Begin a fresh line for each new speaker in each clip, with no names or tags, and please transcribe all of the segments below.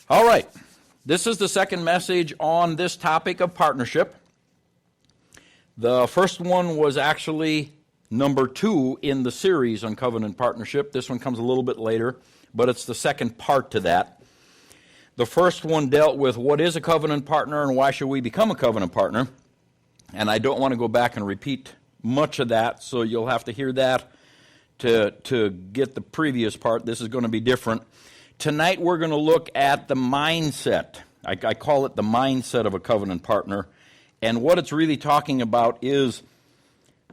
All right, this is the second message on this topic of partnership. The first one was actually number 2 in the series on covenant partnership. This one comes a little bit later, but it's the second part to that. The first one dealt with what is a covenant partner and why should we become a covenant partner. And I don't want to go back and repeat much of that, so you'll have to hear that to get the previous part. This is going to be different. Tonight we're going to look at the mindset. I call it the mindset of a covenant partner. And what it's really talking about is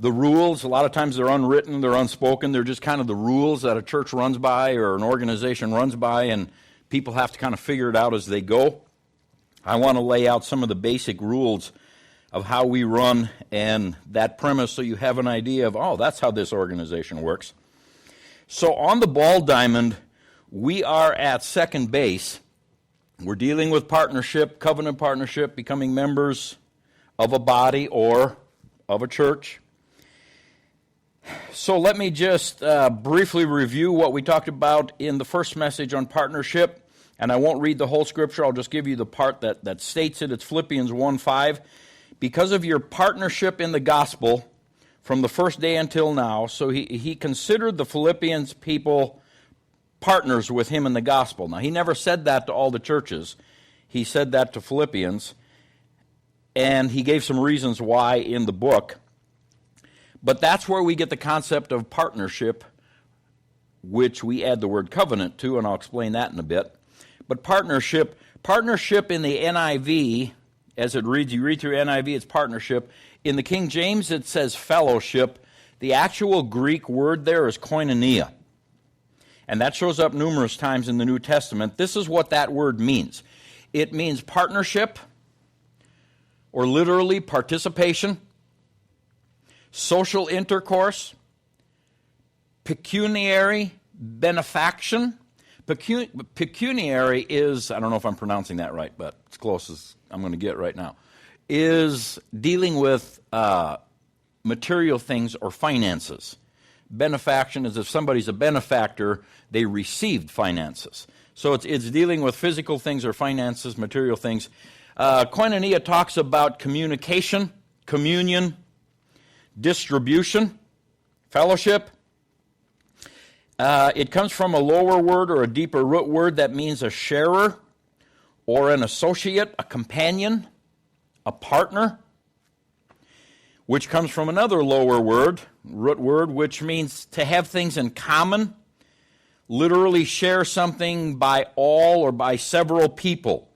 the rules. A lot of times they're unwritten, they're unspoken. They're just kind of the rules that a church runs by or an organization runs by, and people have to kind of figure it out as they go. I want to lay out some of the basic rules of how we run and that premise so you have an idea of, oh, that's how this organization works. So on the ball diamond, we are at second base. We're dealing with partnership, covenant partnership, becoming members of a body or of a church. So let me just briefly review what we talked about in the first message on partnership. And I won't read the whole scripture. I'll just give you the part that states it. It's Philippians 1:5. Because of your partnership in the gospel from the first day until now, so he considered the Philippians people partners with him in the gospel. Now, he never said that to all the churches. He said that to Philippians, and he gave some reasons why in the book. But that's where we get the concept of partnership, which we add the word covenant to, and I'll explain that in a bit. But partnership in the NIV, as it reads, you read through NIV, it's partnership. In the King James, it says fellowship. The actual Greek word there is koinonia. And that shows up numerous times in the New Testament. This is what that word means. It means partnership, or literally participation, social intercourse, pecuniary benefaction. Pecuniary is, I don't know if I'm pronouncing that right, but it's close as I'm going to get right now, is dealing with material things or finances. Benefaction is if somebody's a benefactor, they received finances. So it's dealing with physical things or finances, material things. Koinonia talks about communication, communion, distribution, fellowship. It comes from a lower word or a deeper root word that means a sharer or an associate, a companion, a partner, which comes from another lower word, root word, which means to have things in common, literally share something by all or by several people.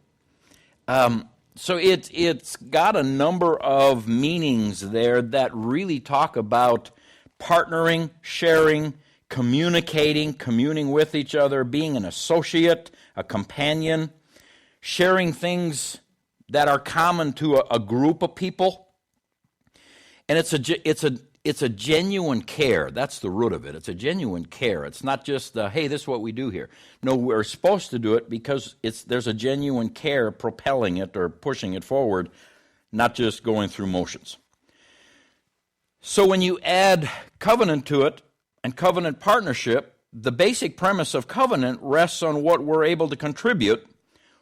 So it's got a number of meanings there that really talk about partnering, sharing, communicating, communing with each other, being an associate, a companion, sharing things that are common to a group of people. And it's a genuine care. That's the root of it. It's a genuine care. It's not just, hey, this is what we do here. No, we're supposed to do it because there's a genuine care propelling it or pushing it forward, not just going through motions. So when you add covenant to it and covenant partnership, the basic premise of covenant rests on what we're able to contribute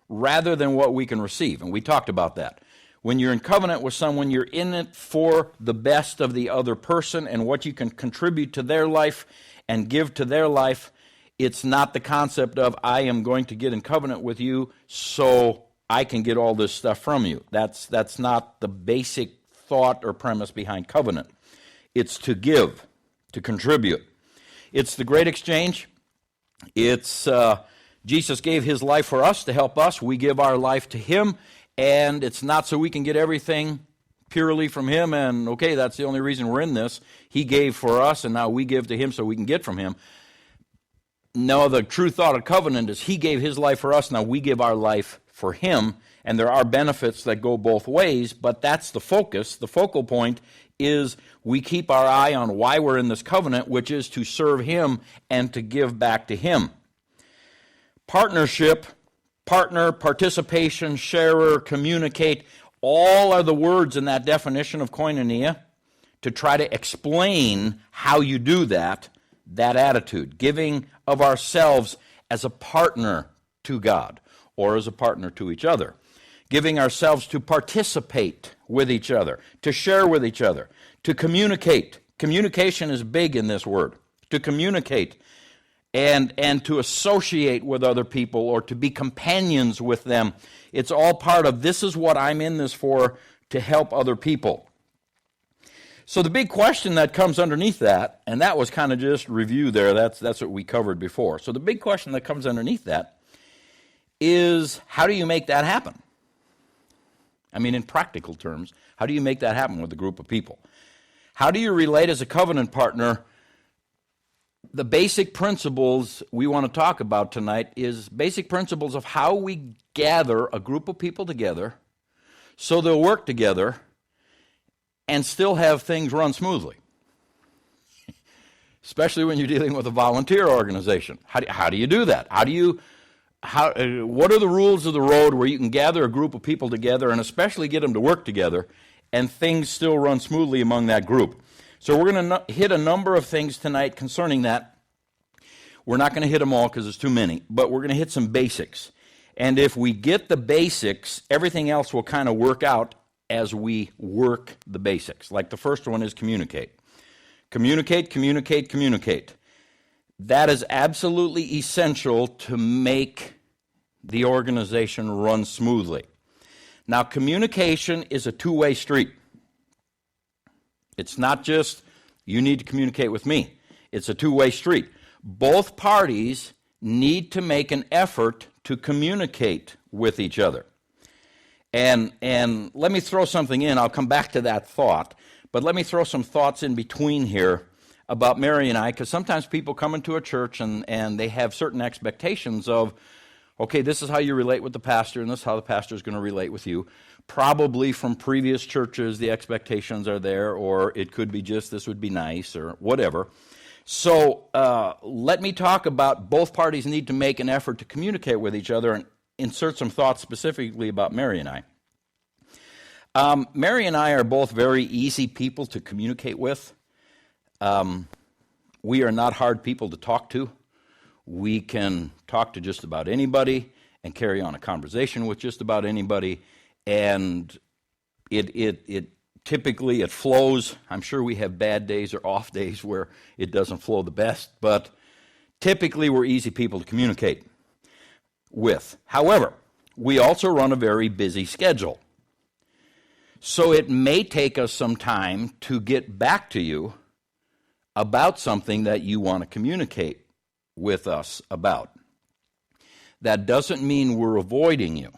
rather than what we can receive. And we talked about that. When you're in covenant with someone, you're in it for the best of the other person and what you can contribute to their life and give to their life. It's not the concept of, I am going to get in covenant with you so I can get all this stuff from you. That's not the basic thought or premise behind covenant. It's to give, to contribute. It's the great exchange. It's Jesus gave his life for us to help us. We give our life to him. And it's not so we can get everything purely from him and, okay, that's the only reason we're in this. He gave for us, and now we give to him so we can get from him. No, the true thought of covenant is he gave his life for us, now we give our life for him. And there are benefits that go both ways, but that's the focus. The focal point is we keep our eye on why we're in this covenant, which is to serve him and to give back to him. Partnership, partner, participation, sharer, communicate, all are the words in that definition of koinonia to try to explain how you do that attitude, giving of ourselves as a partner to God or as a partner to each other. Giving ourselves to participate with each other, to share with each other, to communicate. Communication is big in this word. To communicate and to associate with other people or to be companions with them. It's all part of this is what I'm in this for, to help other people. So the big question that comes underneath that, and that was kind of just review there, that's what we covered before. So the big question that comes underneath that is, how do you make that happen? I mean, in practical terms, how do you make that happen with a group of people? How do you relate as a covenant partner? The basic principles we want to talk about tonight is basic principles of how we gather a group of people together so they'll work together and still have things run smoothly. Especially when you're dealing with a volunteer organization. How do you do that? What are the rules of the road where you can gather a group of people together and especially get them to work together and things still run smoothly among that group? So we're going to hit a number of things tonight concerning that. We're not going to hit them all because there's too many, but we're going to hit some basics. And if we get the basics, everything else will kind of work out as we work the basics. Like the first one is communicate. Communicate, communicate, communicate. That is absolutely essential to make the organization run smoothly. Now, communication is a two-way street. It's not just, you need to communicate with me. It's a two-way street. Both parties need to make an effort to communicate with each other. And let me throw something in. I'll come back to that thought. But let me throw some thoughts in between here about Mary and I, because sometimes people come into a church and they have certain expectations of, okay, this is how you relate with the pastor, and this is how the pastor is going to relate with you. Probably from previous churches, the expectations are there, or it could be just this would be nice, or whatever. So let me talk about both parties need to make an effort to communicate with each other and insert some thoughts specifically about Mary and I. Mary and I are both very easy people to communicate with. We are not hard people to talk to. We can talk to just about anybody and carry on a conversation with just about anybody, and it typically it flows. I'm sure we have bad days or off days where it doesn't flow the best, but typically we're easy people to communicate with. However, we also run a very busy schedule. So it may take us some time to get back to you about something that you want to communicate with us about. That doesn't mean we're avoiding you.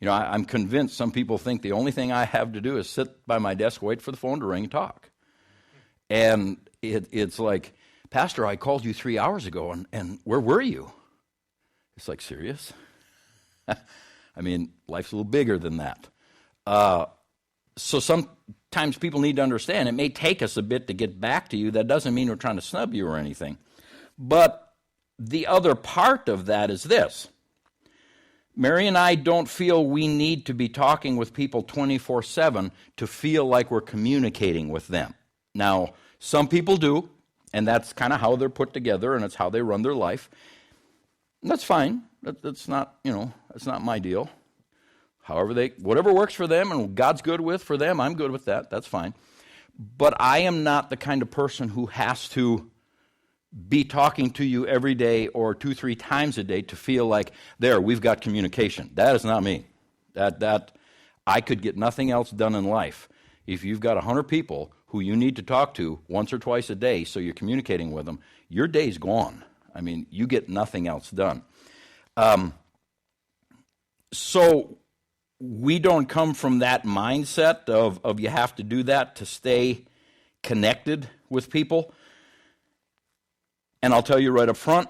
You know, I'm convinced some people think the only thing I have to do is sit by my desk, wait for the phone to ring, and talk. And it's like, Pastor, I called you 3 hours ago, and where were you? It's like, serious? I mean, life's a little bigger than that. So sometimes people need to understand it may take us a bit to get back to you. That doesn't mean we're trying to snub you or anything. But the other part of that is this. Mary and I don't feel we need to be talking with people 24/7 to feel like we're communicating with them. Now, some people do, and that's kind of how they're put together, and it's how they run their life. And that's fine. That's not, that's not my deal. However, whatever works for them and God's good with for them, I'm good with that. That's fine. But I am not the kind of person who has to be talking to you every day or 2-3 times a day to feel like, we've got communication. That is not me. That I could get nothing else done in life. If you've got 100 people who you need to talk to once or twice a day so you're communicating with them, your day's gone. I mean, you get nothing else done. So we don't come from that mindset of you have to do that to stay connected with people. And I'll tell you right up front,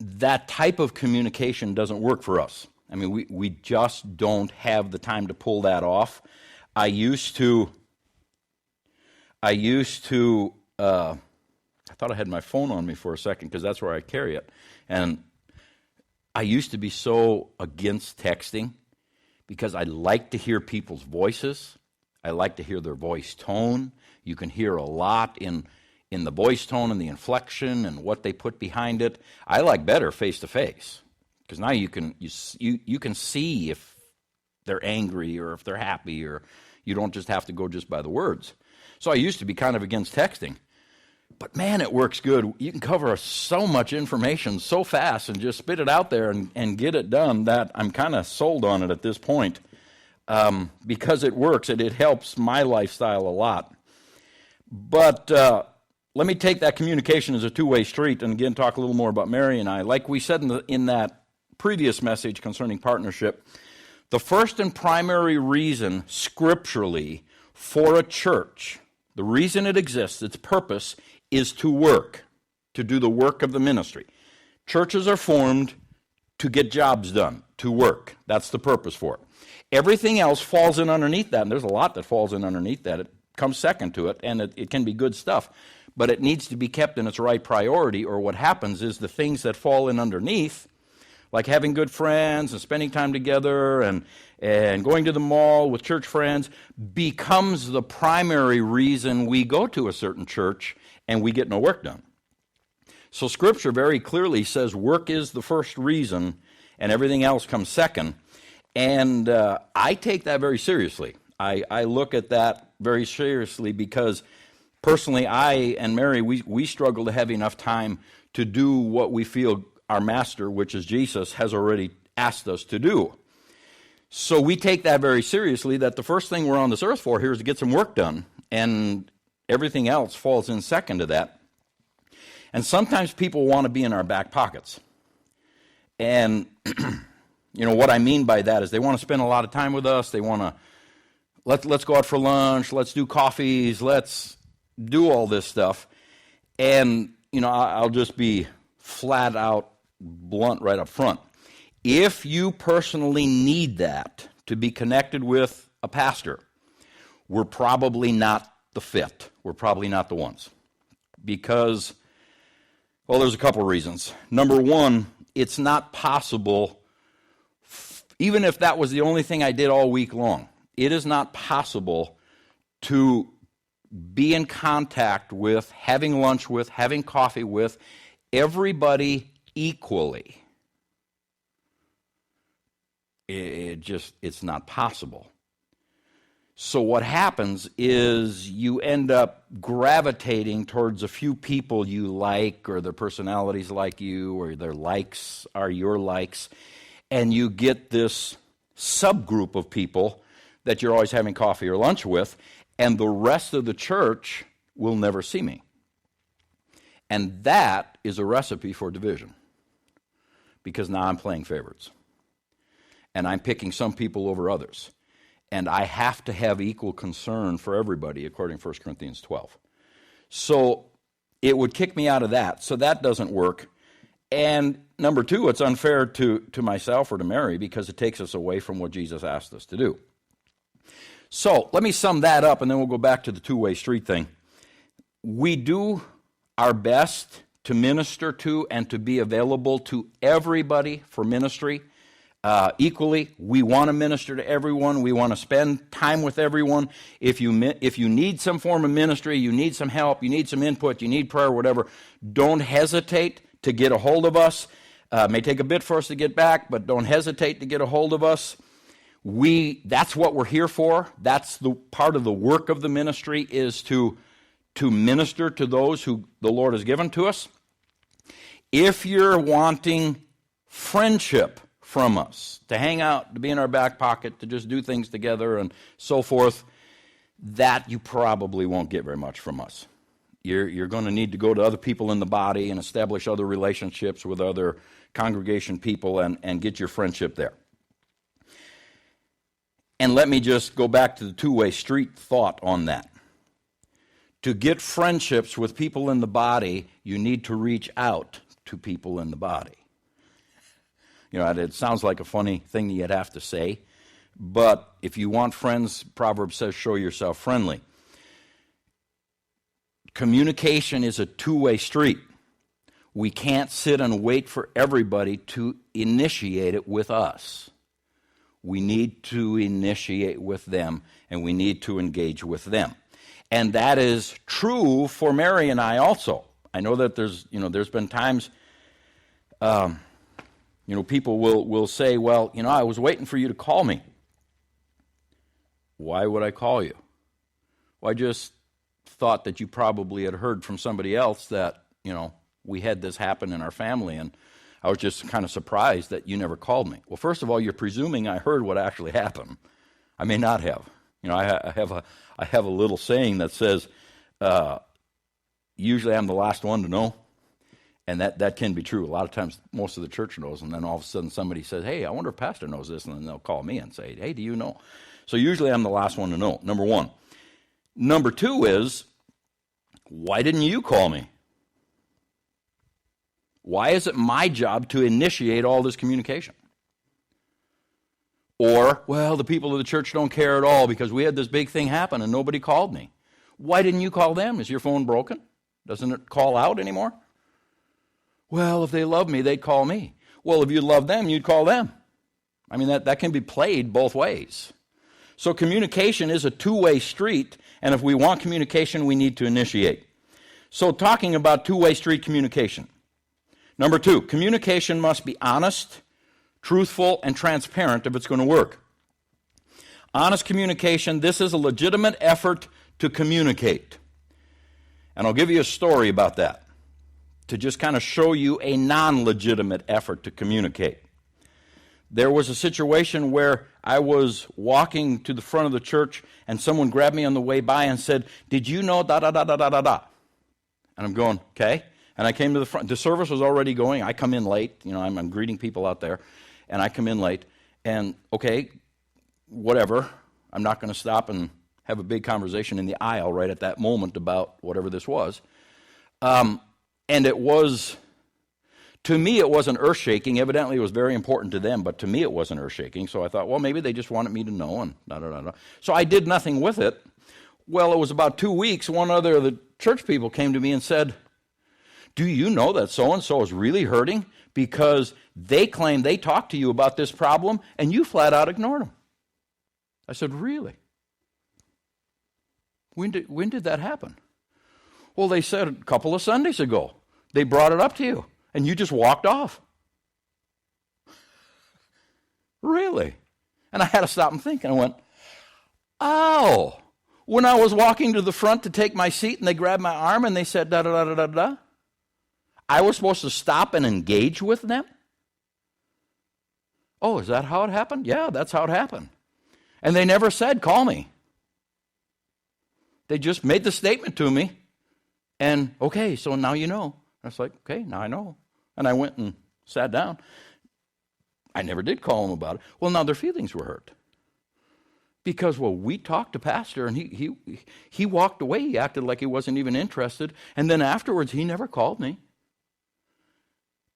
that type of communication doesn't work for us. I mean, we just don't have the time to pull that off. I thought I had my phone on me for a second because that's where I carry it. And I used to be so against texting because I like to hear people's voices. I like to hear their voice tone. You can hear a lot in in the voice tone and the inflection and what they put behind it. I like better face-to-face, because now you can see if they're angry or if they're happy, or you don't just have to go just by the words. So I used to be kind of against texting. But man, it works good. You can cover so much information so fast and just spit it out there and get it done that I'm kind of sold on it at this point, because it works and it helps my lifestyle a lot. But let me take that communication as a two-way street and again talk a little more about Mary and I. Like we said in that previous message concerning partnership, the first and primary reason scripturally for a church, the reason it exists, its purpose, is to work, to do the work of the ministry. Churches are formed to get jobs done, to work. That's the purpose for it. Everything else falls in underneath that, and there's a lot that falls in underneath that. It comes second to it, and it can be good stuff. But it needs to be kept in its right priority, or what happens is the things that fall in underneath, like having good friends and spending time together and going to the mall with church friends, becomes the primary reason we go to a certain church and we get no work done. So Scripture very clearly says work is the first reason and everything else comes second. And I take that very seriously. I look at that very seriously because personally, I and Mary, we struggle to have enough time to do what we feel our master, which is Jesus, has already asked us to do. So we take that very seriously, that the first thing we're on this earth for here is to get some work done, and everything else falls in second to that. And sometimes people want to be in our back pockets. And, what I mean by that is they want to spend a lot of time with us. They want to, let's go out for lunch, let's do coffees, let's do all this stuff. And, I'll just be flat out blunt right up front. If you personally need that to be connected with a pastor, we're probably not the fit. We're probably not the ones. Because, there's a couple reasons. Number one, it's not possible, even if that was the only thing I did all week long, it is not possible to be in contact with, having lunch with, having coffee with everybody equally. It's not possible. So what happens is you end up gravitating towards a few people you like, or their personalities like you, or their likes are your likes, and you get this subgroup of people that you're always having coffee or lunch with, and the rest of the church will never see me. And that is a recipe for division, because now I'm playing favorites. And I'm picking some people over others. And I have to have equal concern for everybody, according to 1 Corinthians 12. So it would kick me out of that. So that doesn't work. And number two, it's unfair to myself or to Mary, because it takes us away from what Jesus asked us to do. So let me sum that up, and then we'll go back to the two-way street thing. We do our best to minister to and to be available to everybody for ministry. Equally, we want to minister to everyone. We want to spend time with everyone. If you need some form of ministry, you need some help, you need some input, you need prayer, whatever, don't hesitate to get a hold of us. It may take a bit for us to get back, but don't hesitate to get a hold of us. That's what we're here for. That's the part of the work of the ministry, is to minister to those who the Lord has given to us. If you're wanting friendship from us, to hang out, to be in our back pocket, to just do things together and so forth, that you probably won't get very much from us. You're going to need to go to other people in the body and establish other relationships with other congregation people and get your friendship there. And let me just go back to the two-way street thought on that. To get friendships with people in the body, you need to reach out to people in the body. It sounds like a funny thing that you'd have to say, but if you want friends, Proverbs says, show yourself friendly. Communication is a two-way street. We can't sit and wait for everybody to initiate it with us. We need to initiate with them, and we need to engage with them. And that is true for Mary and I also. I know that there's been times, people will say, well, I was waiting for you to call me. Why would I call you? Well, I just thought that you probably had heard from somebody else that, we had this happen in our family, and I was just kind of surprised that you never called me. Well, first of all, you're presuming I heard what actually happened. I may not have. I have a little saying that says, usually I'm the last one to know, and that can be true. A lot of times, most of the church knows, and then all of a sudden somebody says, hey, I wonder if Pastor knows this, and then they'll call me and say, hey, do you know? So usually I'm the last one to know, number one. Number two is, why didn't you call me? Why is it my job to initiate all this communication? Or, well, the people of the church don't care at all because we had this big thing happen and nobody called me. Why didn't you call them? Is your phone broken? Doesn't it call out anymore? Well, if they love me, they'd call me. Well, if you love them, you'd call them. I mean, that can be played both ways. So communication is a two-way street, and if we want communication, we need to initiate. So talking about two-way street communication. Number two, communication must be honest, truthful, and transparent if it's going to work. Honest communication, this is a legitimate effort to communicate. And I'll give you a story about that to just kind of show you a non-legitimate effort to communicate. There was a situation where I was walking to the front of the church and someone grabbed me on the way by and said, did you know da-da-da-da-da-da-da? And I'm going, okay. And I came to the front. The service was already going. I come in late. I'm greeting people out there. And I come in late. And, okay, whatever. I'm not going to stop and have a big conversation in the aisle right at that moment about whatever this was. And it was, to me, it wasn't earth-shaking. Evidently, it was very important to them, but to me, it wasn't earth-shaking. So I thought, well, maybe they just wanted me to know, and da-da-da-da. So I did nothing with it. Well, it was about 2 weeks. One other of the church people came to me and said, do you know that so-and-so is really hurting because they claim they talked to you about this problem, and you flat out ignored them? I said, really? When did that happen? Well, they said a couple of Sundays ago. They brought it up to you, and you just walked off. Really? And I had to stop and think, and I went, oh, when I was walking to the front to take my seat, and they grabbed my arm, and they said, da-da-da-da-da-da, I was supposed to stop and engage with them? Oh, is that how it happened? Yeah, that's how it happened. And they never said, call me. They just made the statement to me, and okay, so now you know. I was like, okay, now I know. And I went and sat down. I never did call them about it. Well, now their feelings were hurt. Because, we talked to Pastor, and he walked away. He acted like he wasn't even interested. And then afterwards, he never called me.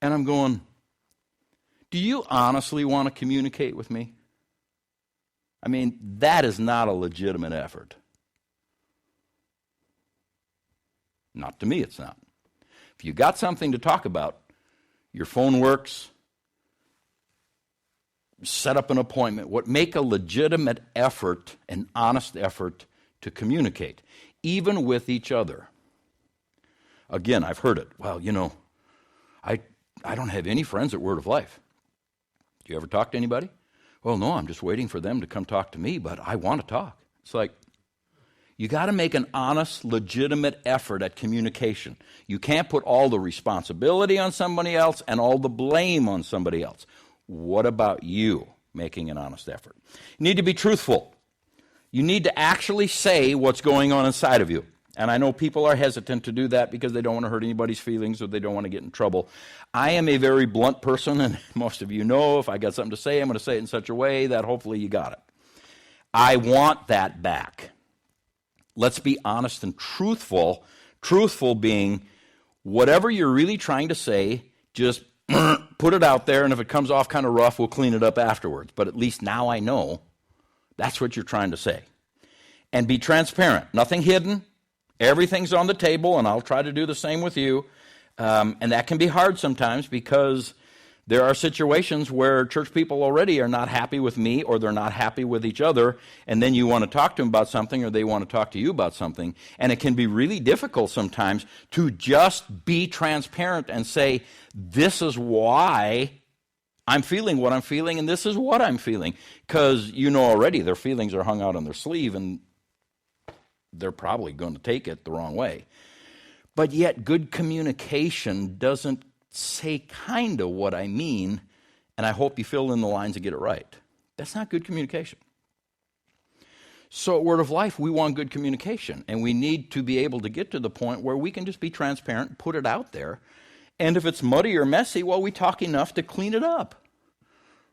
And I'm going, do you honestly want to communicate with me? I mean, that is not a legitimate effort. Not to me, it's not. If you got something to talk about, your phone works, set up an appointment. Make a legitimate effort, an honest effort to communicate, even with each other. Again, I've heard it. Well, I don't have any friends at Word of Life. Do you ever talk to anybody? Well, no, I'm just waiting for them to come talk to me, but I want to talk. It's like, you got to make an honest, legitimate effort at communication. You can't put all the responsibility on somebody else and all the blame on somebody else. What about you making an honest effort? You need to be truthful. You need to actually say what's going on inside of you. And I know people are hesitant to do that because they don't want to hurt anybody's feelings or they don't want to get in trouble. I am a very blunt person, and most of you know if I got something to say, I'm going to say it in such a way that hopefully you got it. I want that back. Let's be honest and truthful. Truthful being whatever you're really trying to say, just put it out there, and if it comes off kind of rough, we'll clean it up afterwards. But at least now I know that's what you're trying to say. And be transparent. Nothing hidden. Everything's on the table, and I'll try to do the same with you. And that can be hard sometimes because There are situations where church people already are not happy with me, or they're not happy with each other, and then you want to talk to them about something, or they want to talk to you about something, and it can be really difficult sometimes to just be transparent and say, this is why I'm feeling what I'm feeling, and this is what I'm feeling, because you know already their feelings are hung out on their sleeve, and they're probably going to take it the wrong way. But yet good communication doesn't say kind of what I mean, and I hope you fill in the lines and get it right. That's not good communication. So at Word of Life, we want good communication, and we need to be able to get to the point where we can just be transparent and put it out there. And if it's muddy or messy, well, we talk enough to clean it up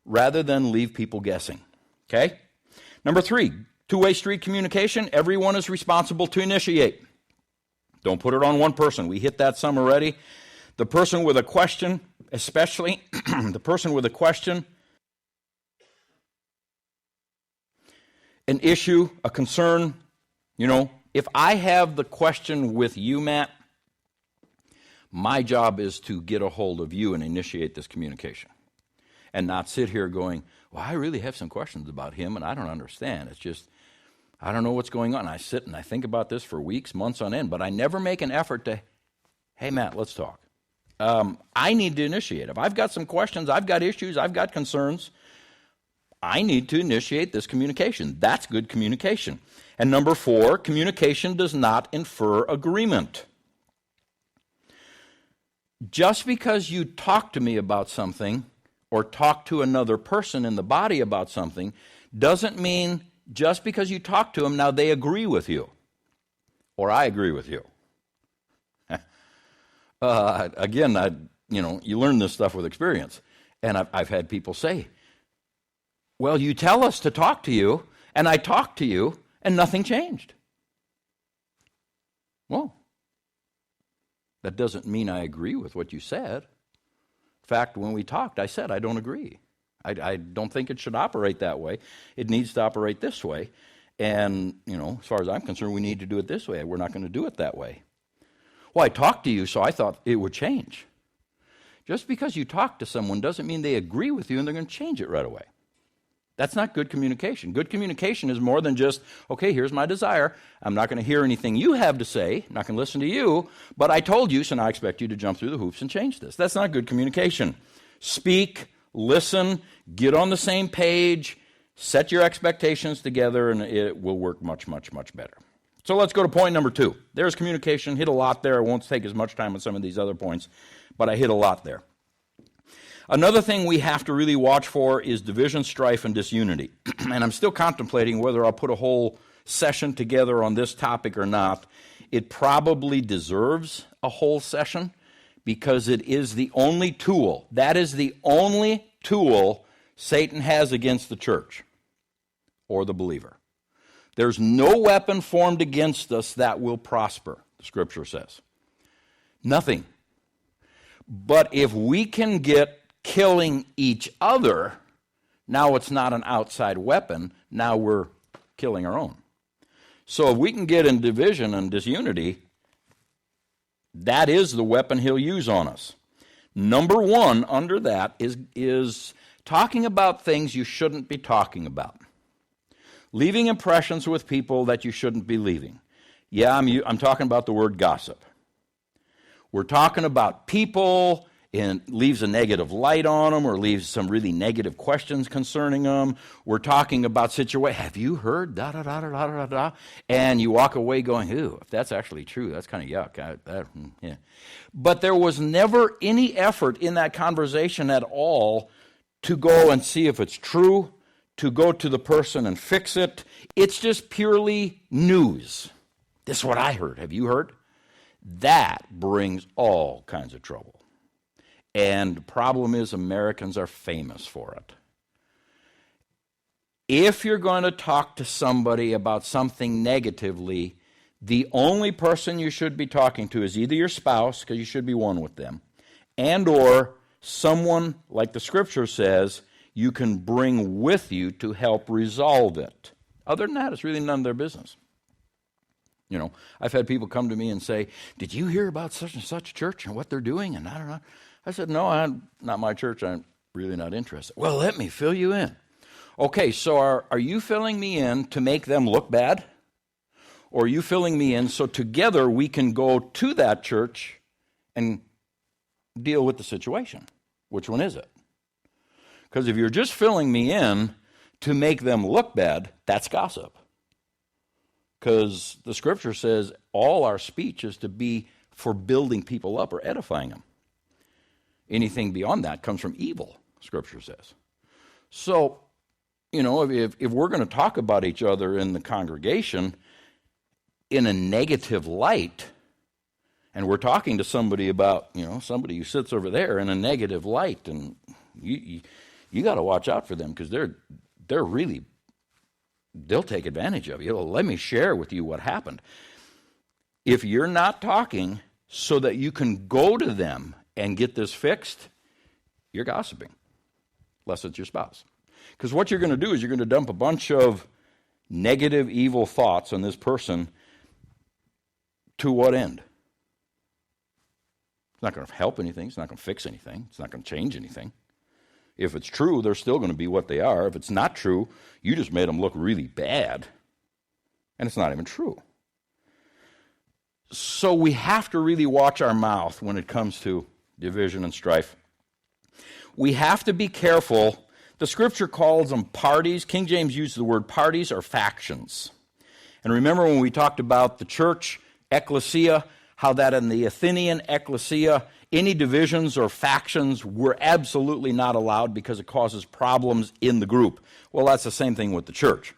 rather than leave people guessing. Okay? Number 3, two-way street communication. Everyone is responsible to initiate. Don't put it on one person. We hit that some already. The person with a question, especially the person with a question, an issue, a concern, if I have the question with you, Matt, my job is to get a hold of you and initiate this communication and not sit here going, well, I really have some questions about him and I don't understand. It's just, I don't know what's going on. I sit and I think about this for weeks, months on end, but I never make an effort to, hey, Matt, let's talk. I need to initiate. If I've got some questions, I've got issues, I've got concerns, I need to initiate this communication. That's good communication. And number 4, communication does not infer agreement. Just because you talk to me about something or talk to another person in the body about something doesn't mean just because you talk to them, now they agree with you or I agree with you. Again, you learn this stuff with experience. And I've had people say, well, you tell us to talk to you, and I talked to you, and nothing changed. Well, that doesn't mean I agree with what you said. In fact, when we talked, I said I don't agree. I don't think it should operate that way. It needs to operate this way. And, as far as I'm concerned, we need to do it this way. We're not going to do it that way. Well, I talked to you, so I thought it would change. Just because you talk to someone doesn't mean they agree with you and they're going to change it right away. That's not good communication. Good communication is more than just, okay, here's my desire. I'm not going to hear anything you have to say. I'm not going to listen to you, but I told you, so now I expect you to jump through the hoops and change this. That's not good communication. Speak, listen, get on the same page, set your expectations together, and it will work much, much, much better. So let's go to point number 2. There's communication. Hit a lot there. I won't take as much time on some of these other points, but I hit a lot there. Another thing we have to really watch for is division, strife, and disunity. And I'm still contemplating whether I'll put a whole session together on this topic or not. It probably deserves a whole session because it is the only tool. That is the only tool Satan has against the church or the believer. There's no weapon formed against us that will prosper, the Scripture says. Nothing. But if we can get killing each other, now it's not an outside weapon, now we're killing our own. So if we can get in division and disunity, that is the weapon he'll use on us. Number 1 under that is talking about things you shouldn't be talking about. Leaving impressions with people that you shouldn't be leaving. Yeah, I'm talking about the word gossip. We're talking about people and leaves a negative light on them or leaves some really negative questions concerning them. We're talking about situations. Have you heard da-da-da-da-da-da-da? And you walk away going, ew, if that's actually true, that's kind of yuck. Yeah. But there was never any effort in that conversation at all to go and see if it's true, to go to the person and fix it. It's just purely news. This is what I heard. Have you heard? That brings all kinds of trouble. And the problem is Americans are famous for it. If you're going to talk to somebody about something negatively, the only person you should be talking to is either your spouse, because you should be one with them, and or someone, like the Scripture says, you can bring with you to help resolve it. Other than that, it's really none of their business. I've had people come to me and say, did you hear about such and such church and what they're doing? And I don't know. I said, no, not my church. I'm really not interested. Well, let me fill you in. Okay, so are you filling me in to make them look bad? Or are you filling me in so together we can go to that church and deal with the situation? Which one is it? Because if you're just filling me in to make them look bad, that's gossip. Because the scripture says all our speech is to be for building people up or edifying them. Anything beyond that comes from evil, scripture says. So, if we're going to talk about each other in the congregation in a negative light, and we're talking to somebody about, somebody who sits over there in a negative light, and you got to watch out for them because they'll take advantage of you. Let me share with you what happened. If you're not talking so that you can go to them and get this fixed, you're gossiping, unless it's your spouse. Because what you're going to do is you're going to dump a bunch of negative, evil thoughts on this person. To what end? It's not going to help anything. It's not going to fix anything. It's not going to change anything. If it's true, they're still going to be what they are. If it's not true, you just made them look really bad. And it's not even true. So we have to really watch our mouth when it comes to division and strife. We have to be careful. The scripture calls them parties. King James uses the word parties or factions. And remember when we talked about the church, ecclesia, how that in the Athenian ecclesia, any divisions or factions were absolutely not allowed because it causes problems in the group. Well, that's the same thing with the church.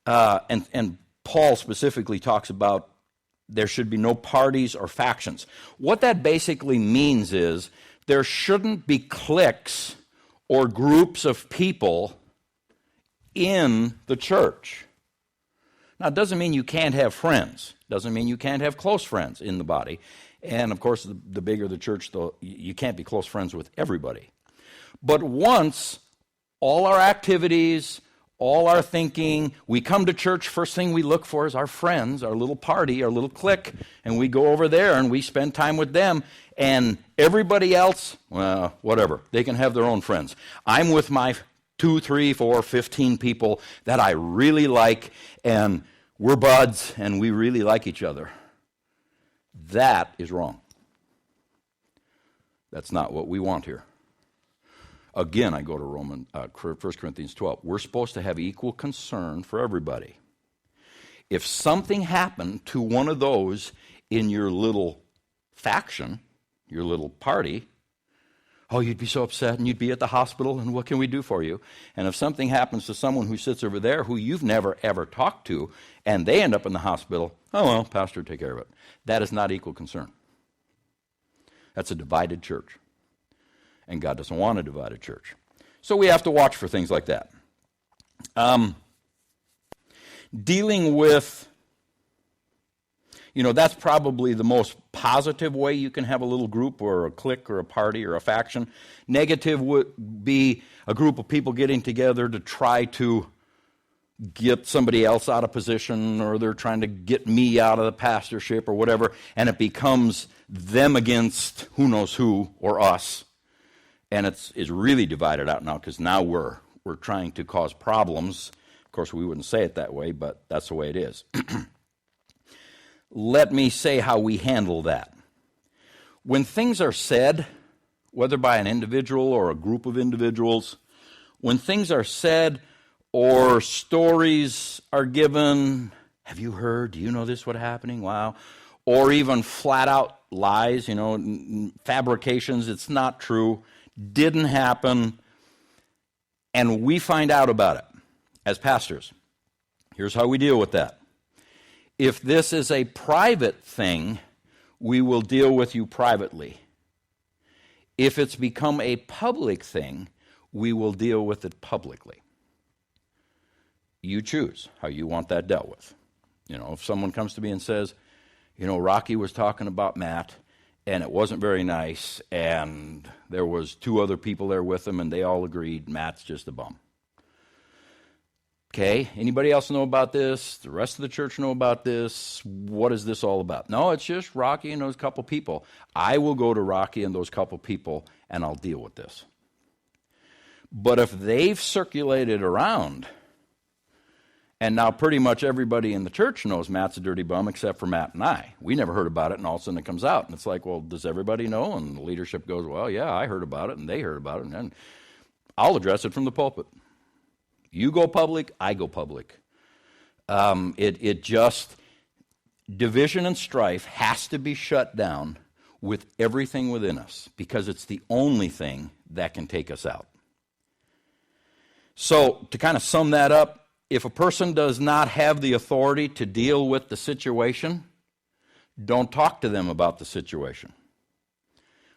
And Paul specifically talks about there should be no parties or factions. What that basically means is there shouldn't be cliques or groups of people in the church. Now, it doesn't mean you can't have friends. Doesn't mean you can't have close friends in the body. And, of course, the bigger the church, you can't be close friends with everybody. But once all our activities, all our thinking, we come to church, first thing we look for is our friends, our little party, our little clique, and we go over there and we spend time with them. And everybody else, well, whatever. They can have their own friends. I'm with my 2, 3, 4, 15 people that I really like, and we're buds, and we really like each other. That is wrong. That's not what we want here. Again, I go to 1 Corinthians 12. We're supposed to have equal concern for everybody. If something happened to one of those in your little faction, your little party, oh, you'd be so upset and you'd be at the hospital and what can we do for you? And if something happens to someone who sits over there who you've never ever talked to and they end up in the hospital, oh, well, pastor, take care of it. That is not equal concern. That's a divided church. And God doesn't want a divided church. So we have to watch for things like that. Dealing with, that's probably the most positive way you can have a little group or a clique or a party or a faction. Negative would be a group of people getting together to try to get somebody else out of position, or they're trying to get me out of the pastorship or whatever, and it becomes them against who knows who or us. And it's really divided out now because now we're trying to cause problems. Of course, we wouldn't say it that way, but that's the way it is. Let me say how we handle that. When things are said, whether by an individual or a group of individuals, when things are said or stories are given, have you heard? Do you know this what's happening? Wow. Or even flat out lies, fabrications, it's not true, didn't happen, and we find out about it as pastors. Here's how we deal with that. If this is a private thing, we will deal with you privately. If it's become a public thing, we will deal with it publicly. You choose how you want that dealt with. If someone comes to me and says, Rocky was talking about Matt, and it wasn't very nice, and there was 2 other people there with him, and they all agreed Matt's just a bum. Okay, anybody else know about this? The rest of the church know about this? What is this all about? No, it's just Rocky and those couple people. I will go to Rocky and those couple people, and I'll deal with this. But if they've circulated around, and now pretty much everybody in the church knows Matt's a dirty bum except for Matt and I. We never heard about it, and all of a sudden it comes out. And it's like, well, does everybody know? And the leadership goes, well, yeah, I heard about it, and they heard about it. And then I'll address it from the pulpit. You go public, I go public. It just, division and strife has to be shut down with everything within us because it's the only thing that can take us out. So to kind of sum that up, if a person does not have the authority to deal with the situation, don't talk to them about the situation.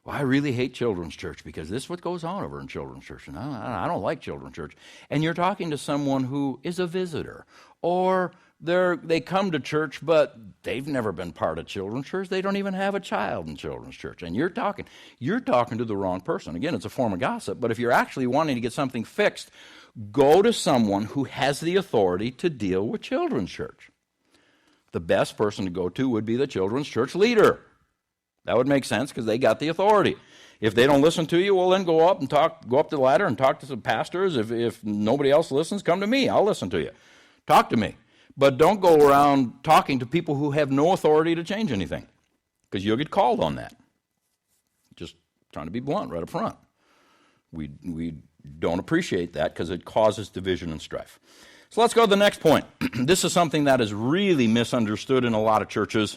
Well, I really hate children's church because this is what goes on over in children's church, and I don't like children's church. And you're talking to someone who is a visitor, or they come to church, but they've never been part of children's church. They don't even have a child in children's church. And you're talking to the wrong person. Again, it's a form of gossip, but if you're actually wanting to get something fixed, go to someone who has the authority to deal with children's church. The best person to go to would be the children's church leader. That would make sense because they got the authority. If they don't listen to you, well, then go up the ladder and talk to some pastors. If nobody else listens, come to me. I'll listen to you. Talk to me. But don't go around talking to people who have no authority to change anything because you'll get called on that. Just trying to be blunt right up front. We don't appreciate that because it causes division and strife. So let's go to the next point. This is something that is really misunderstood in a lot of churches.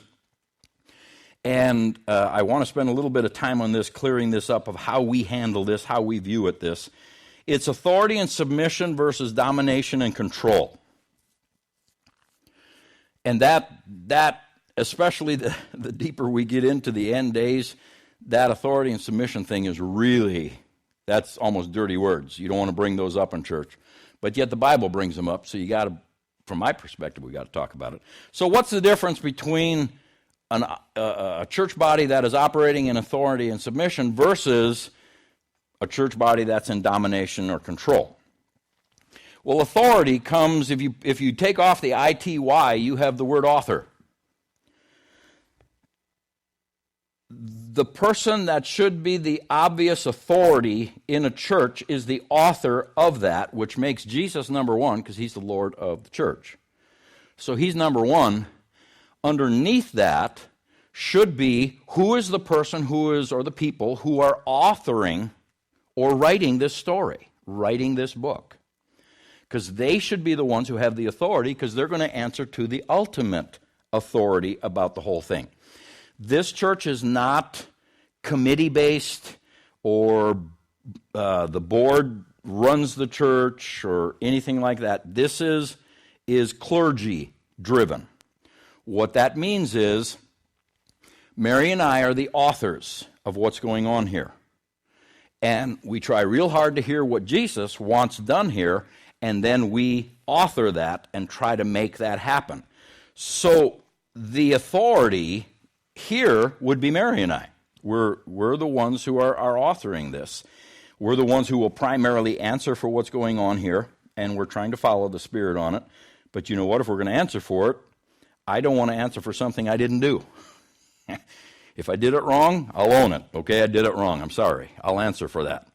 And I want to spend a little bit of time on this, clearing this up of how we handle this, how we view it this. It's authority and submission versus domination and control. And that especially the deeper we get into the end days, that authority and submission thing is really, that's almost dirty words. You don't want to bring those up in church. But yet the Bible brings them up, so you got to, from my perspective, we got to talk about it. So what's the difference between a church body that is operating in authority and submission versus a church body that's in domination or control? Well, authority comes, if you take off the ITY, you have the word author. The person that should be the obvious authority in a church is the author of that, which makes Jesus number one because he's the Lord of the church. So he's number one. Underneath that should be who is the person or the people who are authoring or writing this story, writing this book. Because they should be the ones who have the authority because they're going to answer to the ultimate authority about the whole thing. This church is not committee-based or the board runs the church or anything like that. This is clergy-driven. What that means is Mary and I are the authors of what's going on here. And we try real hard to hear what Jesus wants done here, and then we author that and try to make that happen. So the authority here would be Mary and I. We're the ones who are authoring this. We're the ones who will primarily answer for what's going on here, and we're trying to follow the Spirit on it. But you know what? If we're going to answer for it, I don't want to answer for something I didn't do. If I did it wrong, I'll own it. Okay, I did it wrong. I'm sorry. I'll answer for that.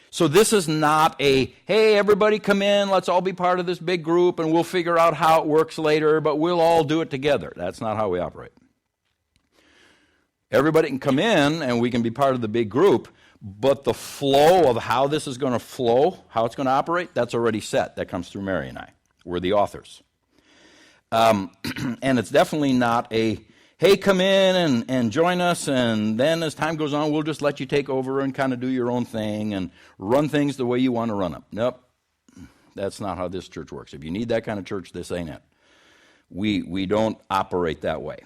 So this is not hey, everybody come in, let's all be part of this big group, and we'll figure out how it works later, but we'll all do it together. That's not how we operate. Everybody can come in, and we can be part of the big group, but the flow of how this is going to flow, how it's going to operate, that's already set. That comes through Mary and I. We're the authors. And it's definitely not hey, come in and join us, and then as time goes on, we'll just let you take over and kind of do your own thing and run things the way you want to run them. Nope, that's not how this church works. If you need that kind of church, this ain't it. We don't operate that way.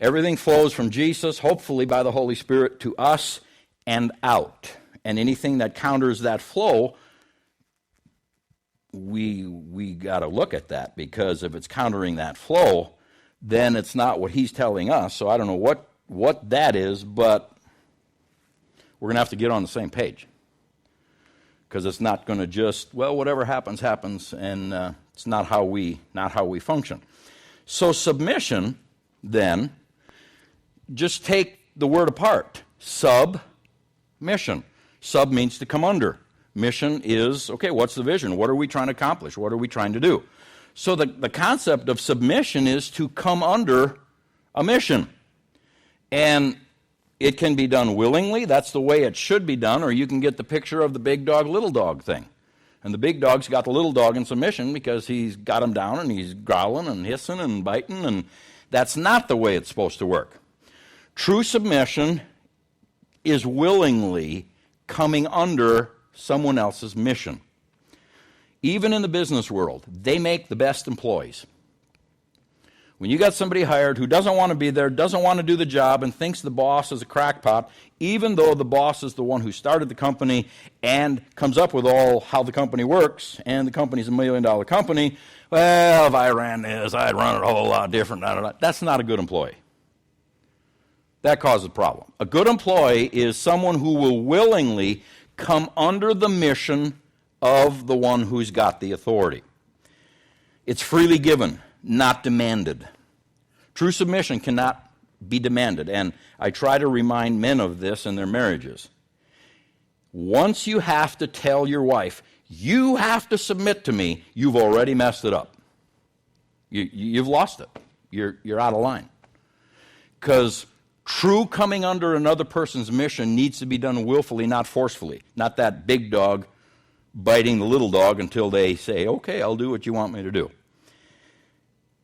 Everything flows from Jesus, hopefully by the Holy Spirit, to us and out. And anything that counters that flow, we got to look at that, because if it's countering that flow, then it's not what he's telling us. So I don't know what that is, but we're going to have to get on the same page. because it's not going to just, well, whatever happens, happens, and it's not how we function. So submission, then, just take the word apart. Submission. Sub means to come under. Mission is, okay, what's the vision? What are we trying to accomplish? What are we trying to do? So the concept of submission is to come under a mission. And it can be done willingly. That's the way it should be done. Or you can get the picture of the big dog, little dog thing. And the big dog's got the little dog in submission because he's got him down and he's growling and hissing and biting. And that's not the way it's supposed to work. True submission is willingly coming under someone else's mission. Even in the business world, they make the best employees. When you got somebody hired who doesn't want to be there, doesn't want to do the job, and thinks the boss is a crackpot, even though the boss is the one who started the company and comes up with all how the company works, and the company's $1 million company, well, if I ran this, I'd run it a whole lot different. That's not a good employee. That causes a problem. A good employee is someone who will willingly come under the mission of the one who's got the authority. It's freely given, not demanded. True submission cannot be demanded, and I try to remind men of this in their marriages. Once you have to tell your wife, you have to submit to me, you've already messed it up. You've lost it. You're out of line. Because true coming under another person's mission needs to be done willfully, not forcefully. Not that big dog biting the little dog until they say, okay, I'll do what you want me to do.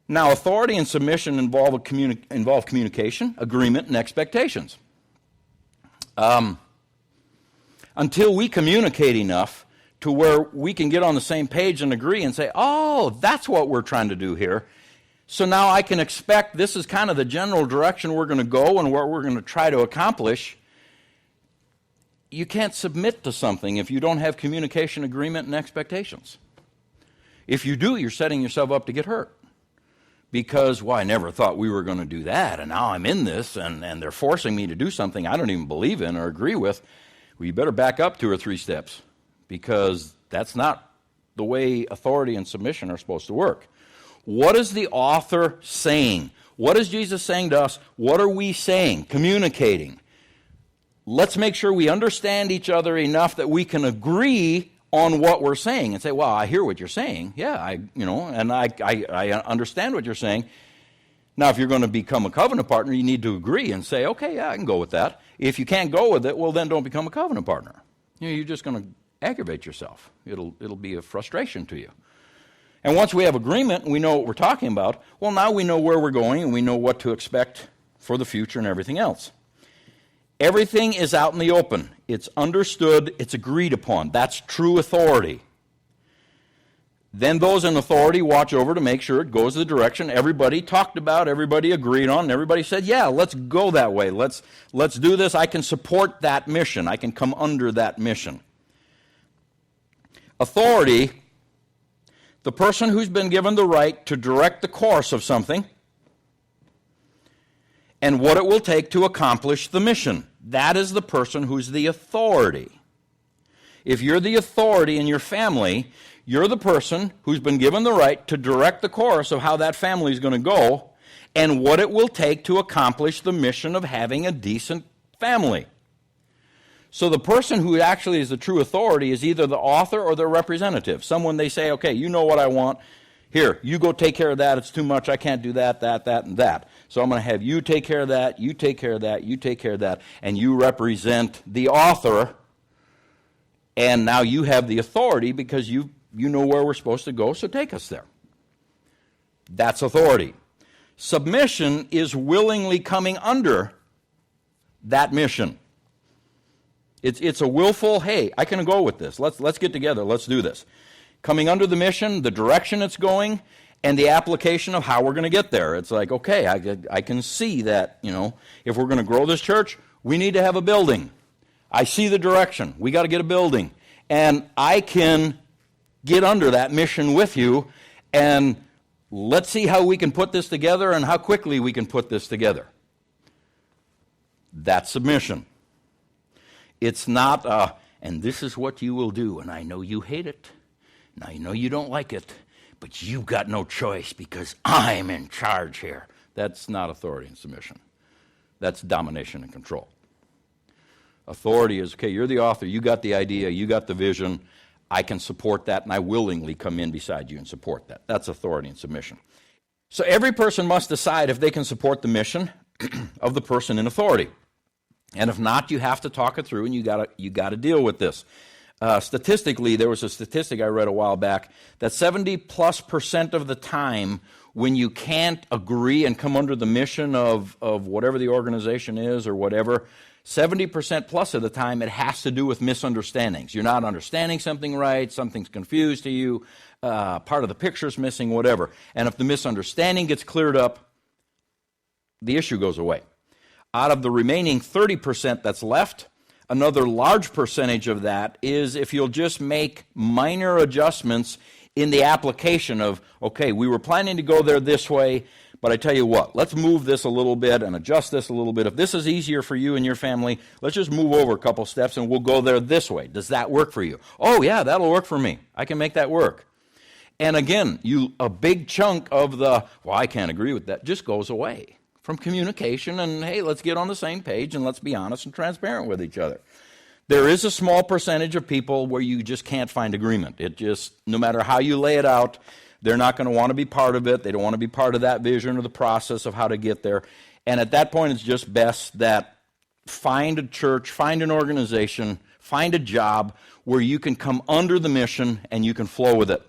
Now, authority and submission involve communication, agreement, and expectations. Until we communicate enough to where we can get on the same page and agree and say, oh, that's what we're trying to do here. So now I can expect this is kind of the general direction we're going to go and what we're going to try to accomplish. You can't submit to something if you don't have communication, agreement, and expectations. If you do, you're setting yourself up to get hurt. Because, well, I never thought we were going to do that, and now I'm in this, and they're forcing me to do something I don't even believe in or agree with. Well, you better back up 2 or 3 steps, because that's not the way authority and submission are supposed to work. What is the author saying? What is Jesus saying to us? What are we saying? Communicating. Let's make sure we understand each other enough that we can agree on what we're saying and say, well, I hear what you're saying. Yeah, I understand what you're saying. Now, if you're going to become a covenant partner, you need to agree and say, okay, yeah, I can go with that. If you can't go with it, well, then don't become a covenant partner. You're just going to aggravate yourself. It'll be a frustration to you. And once we have agreement and we know what we're talking about, well, now we know where we're going and we know what to expect for the future and everything else. Everything is out in the open. It's understood. It's agreed upon. That's true authority. Then those in authority watch over to make sure it goes the direction everybody talked about, everybody agreed on, and everybody said, yeah, let's go that way. Let's do this. I can support that mission. I can come under that mission. Authority, the person who's been given the right to direct the course of something and what it will take to accomplish the mission. That is the person who's the authority. If you're the authority in your family, you're the person who's been given the right to direct the course of how that family is going to go and what it will take to accomplish the mission of having a decent family. So the person who actually is the true authority is either the author or the representative. Someone they say, okay, you know what I want. Here, you go take care of that. It's too much. I can't do that, and that. So I'm going to have you take care of that, you take care of that, you take care of that, and you represent the author, and now you have the authority because you know where we're supposed to go, so take us there. That's authority. Submission is willingly coming under that mission. It's a willful, hey, I can go with this. Let's get together. Let's do this. Coming under the mission, the direction it's going, and the application of how we're going to get there. It's like, okay, I can see that, if we're going to grow this church, we need to have a building. I see the direction. We got to get a building. And I can get under that mission with you, and let's see how we can put this together and how quickly we can put this together. That's submission. It's not and this is what you will do, and I know you hate it, and I know you don't like it, but you've got no choice because I'm in charge here. That's not authority and submission. That's domination and control. Authority is, okay, you're the author, you got the idea, you got the vision, I can support that, and I willingly come in beside you and support that. That's authority and submission. So every person must decide if they can support the mission of the person in authority. And if not, you have to talk it through, and you got to deal with this. Statistically, there was a statistic I read a while back that 70+% of the time when you can't agree and come under the mission of whatever the organization is or whatever, 70% plus of the time it has to do with misunderstandings. You're not understanding something right, something's confused to you, part of the picture's missing, whatever. And if the misunderstanding gets cleared up, the issue goes away. Out of the remaining 30% that's left, another large percentage of that is if you'll just make minor adjustments in the application of, okay, we were planning to go there this way, but I tell you what, let's move this a little bit and adjust this a little bit. If this is easier for you and your family, let's just move over a couple steps and we'll go there this way. Does that work for you? Oh, yeah, that'll work for me. I can make that work. And again, a big chunk of the, well, I can't agree with that, just goes away from communication and, hey, let's get on the same page and let's be honest and transparent with each other. There is a small percentage of people where you just can't find agreement. It just, no matter how you lay it out, they're not going to want to be part of it. They don't want to be part of that vision or the process of how to get there. And at that point, it's just best that find a church, find an organization, find a job where you can come under the mission and you can flow with it.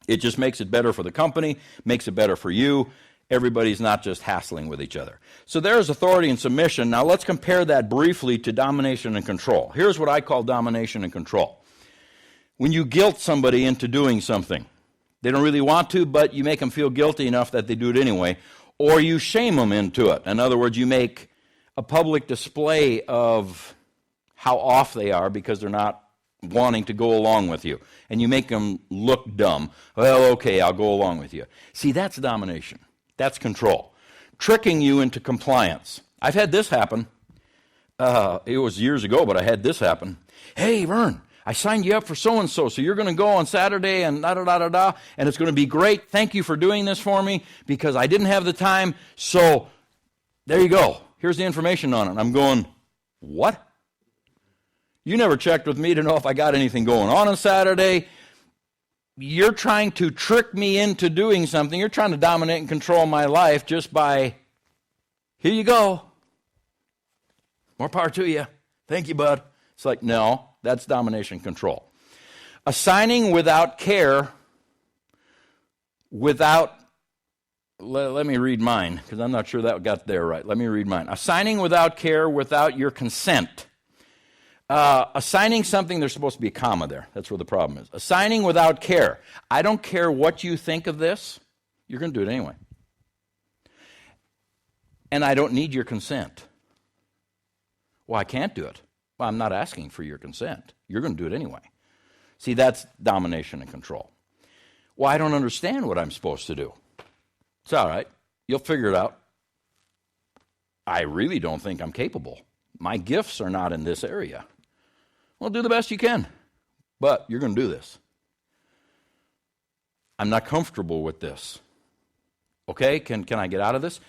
It just makes it better for the company, makes it better for you. Everybody's not just hassling with each other. So there's authority and submission. Now let's compare that briefly to domination and control. Here's what I call domination and control. When you guilt somebody into doing something, they don't really want to, but you make them feel guilty enough that they do it anyway, or you shame them into it. In other words, you make a public display of how off they are because they're not wanting to go along with you, and you make them look dumb. Well, okay, I'll go along with you. See, that's domination. That's control. Tricking you into compliance. I've had this happen. It was years ago, but I had this happen. Hey, Vern, I signed you up for so-and-so, so you're going to go on Saturday and da-da-da-da-da, and it's going to be great. Thank you for doing this for me because I didn't have the time, so there you go. Here's the information on it. I'm going, what? You never checked with me to know if I got anything going on Saturday. You're trying to trick me into doing something. You're trying to dominate and control my life just by, here you go. More power to you. Thank you, bud. It's like, no, that's domination control. Assigning without care, let me read mine, because I'm not sure that got there right. Let me read mine. Assigning without care, without your consent. Assigning something, there's supposed to be a comma there. That's where the problem is. Assigning without care. I don't care what you think of this. You're going to do it anyway. And I don't need your consent. Well, I can't do it. Well, I'm not asking for your consent. You're going to do it anyway. See, that's domination and control. Well, I don't understand what I'm supposed to do. It's all right. You'll figure it out. I really don't think I'm capable. My gifts are not in this area. Well, do the best you can, but you're going to do this. I'm not comfortable with this. Okay, can I get out of this?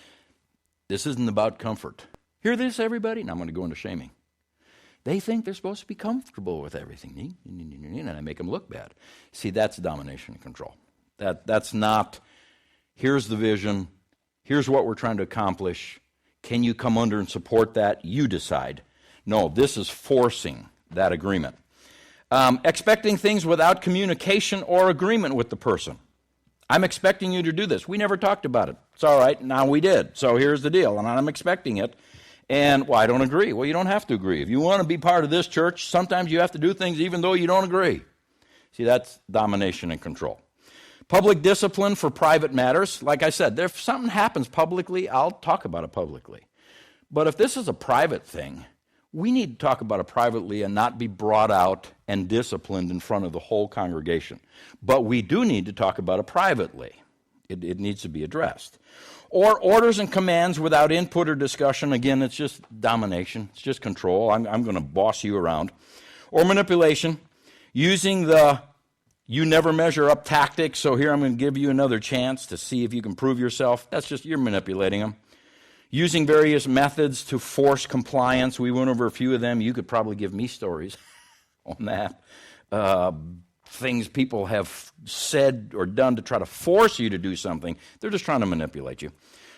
This isn't about comfort. Hear this, everybody? Now I'm going to go into shaming. They think they're supposed to be comfortable with everything, and I make them look bad. See, that's domination and control. That's not, here's the vision, here's what we're trying to accomplish. Can you come under and support that? You decide. No, this is forcing that agreement. Expecting things without communication or agreement with the person. I'm expecting you to do this. We never talked about it. It's all right, now we did. So here's the deal, and I'm expecting it. And, well, I don't agree. Well, you don't have to agree. If you want to be part of this church, sometimes you have to do things even though you don't agree. See, that's domination and control. Public discipline for private matters. Like I said, if something happens publicly, I'll talk about it publicly. But if this is a private thing, we need to talk about it privately and not be brought out and disciplined in front of the whole congregation. But we do need to talk about it privately. It needs to be addressed. Or orders and commands without input or discussion. Again, it's just domination. It's just control. I'm going to boss you around. Or manipulation, using the you never measure up tactic, so here I'm going to give you another chance to see if you can prove yourself. That's just, you're manipulating them. Using various methods to force compliance. We went over a few of them. You could probably give me stories on that. Things people have said or done to try to force you to do something. They're just trying to manipulate you.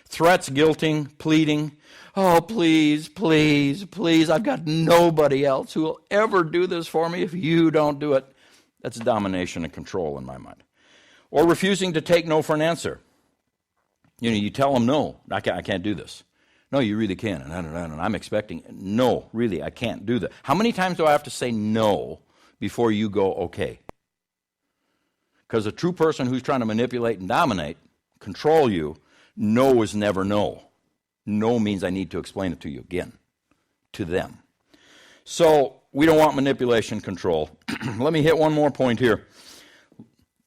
Threats, guilting, pleading. Oh, please, please, please, I've got nobody else who will ever do this for me if you don't do it. That's domination and control in my mind. Or refusing to take no for an answer. You tell them, no, I can't do this. No, you really can. And I'm expecting, no, really, I can't do that. How many times do I have to say no before you go, okay? Because a true person who's trying to manipulate and dominate, control you, no is never no. No means I need to explain it to you again, to them. So we don't want manipulation, control. Let me hit one more point here.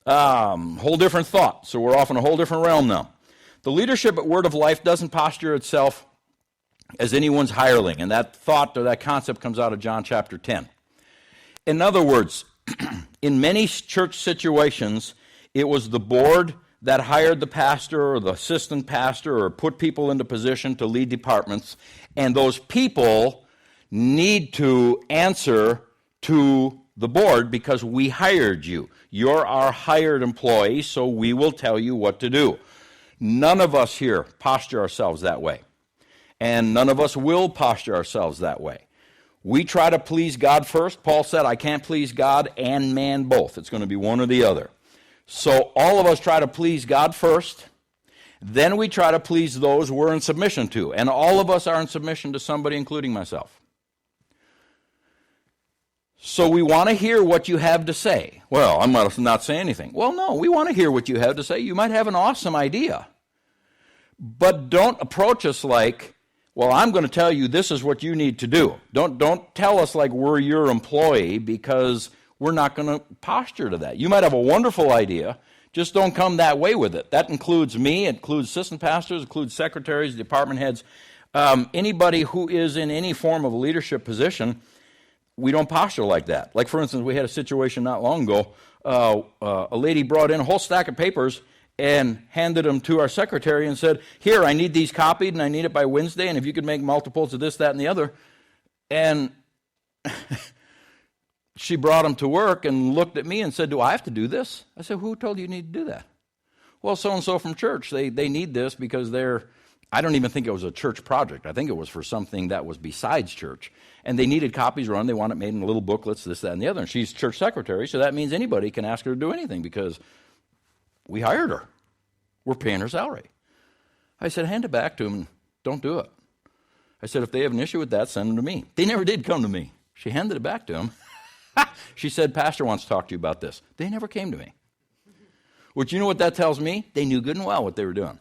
Whole different thought. So we're off in a whole different realm now. The leadership at Word of Life doesn't posture itself as anyone's hireling. And that thought or that concept comes out of John chapter 10. In other words, in many church situations, it was the board that hired the pastor or the assistant pastor or put people into position to lead departments. And those people need to answer to the board because we hired you. You're our hired employee, so we will tell you what to do. None of us here posture ourselves that way. And none of us will posture ourselves that way. We try to please God first. Paul said, I can't please God and man both. It's going to be one or the other. So all of us try to please God first. Then we try to please those we're in submission to. And all of us are in submission to somebody, including myself. So we want to hear what you have to say. Well, I'm not saying anything. Well, no, we want to hear what you have to say. You might have an awesome idea. But don't approach us like, well, I'm going to tell you this is what you need to do. Don't tell us like we're your employee because we're not going to posture to that. You might have a wonderful idea. Just don't come that way with it. That includes me. It includes assistant pastors. It includes secretaries, department heads. Anybody who is in any form of a leadership position, we don't posture like that. Like, for instance, we had a situation not long ago. A lady brought in a whole stack of papers and handed them to our secretary and said, here, I need these copied, and I need it by Wednesday, and if you could make multiples of this, that, and the other. And she brought them to work and looked at me and said, do I have to do this? I said, who told you need to do that? Well, so-and-so from church. They need this because I don't even think it was a church project. I think it was for something that was besides church. And they needed copies run. They want it made in little booklets, this, that, and the other. And she's church secretary, so that means anybody can ask her to do anything because we hired her. We're paying her salary. I said, hand it back to them. Don't do it. I said, if they have an issue with that, send them to me. They never did come to me. She handed it back to him. She said, Pastor wants to talk to you about this. They never came to me. Which, you know what that tells me? They knew good and well what they were doing.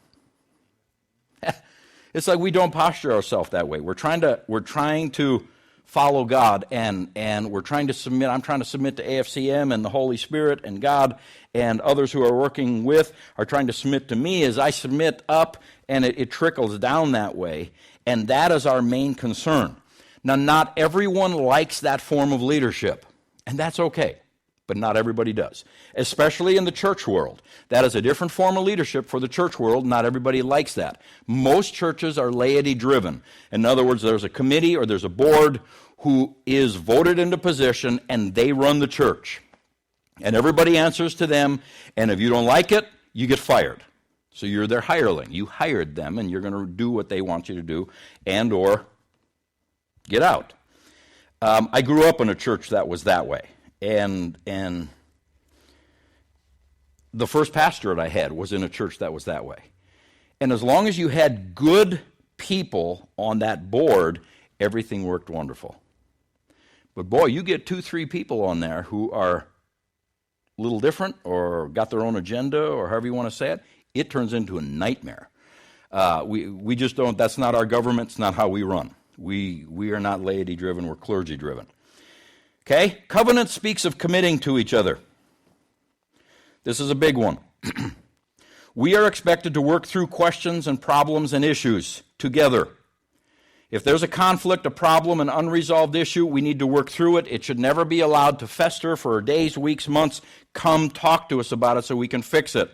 It's like we don't posture ourselves that way. We're trying to follow God, and we're trying to submit. I'm trying to submit to AFCM and the Holy Spirit and God, and others who are working with are trying to submit to me as I submit up, and it trickles down that way. And that is our main concern. Now, not everyone likes that form of leadership, and that's okay. But not everybody does, especially in the church world. That is a different form of leadership for the church world. Not everybody likes that. Most churches are laity-driven. In other words, there's a committee or there's a board who is voted into position, and they run the church. And everybody answers to them, and if you don't like it, you get fired. So you're their hireling. You hired them, and you're going to do what they want you to do and or get out. I grew up in a church that was that way. And the first pastorate I had was in a church that was that way. And as long as you had good people on that board, everything worked wonderful. But boy, you get 2-3 people on there who are a little different or got their own agenda or however you want to say it, it turns into a nightmare. We just don't, that's not our government, it's not how we run. We are not laity-driven, we're clergy-driven. Okay, covenant speaks of committing to each other. This is a big one. We are expected to work through questions and problems and issues together. If there's a conflict, a problem, an unresolved issue, we need to work through it. It should never be allowed to fester for days, weeks, months. Come talk to us about it so we can fix it.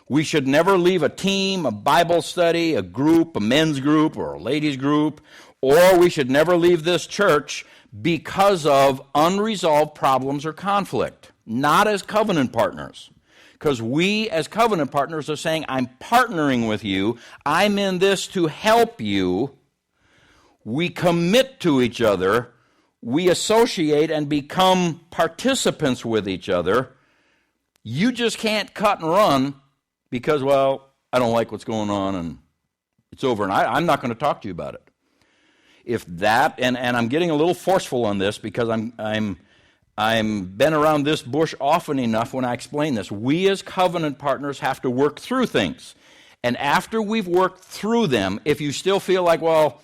We should never leave a team, a Bible study, a group, a men's group, or a ladies' group, or we should never leave this church because of unresolved problems or conflict, not as covenant partners. Because we as covenant partners are saying, I'm partnering with you, I'm in this to help you. We commit to each other, we associate and become participants with each other. You just can't cut and run because, well, I don't like what's going on and it's over, and I'm not going to talk to you about it. If that, and I'm getting a little forceful on this because I'm been around this bush often enough when I explain this. We as covenant partners have to work through things. And after we've worked through them, if you still feel like, well,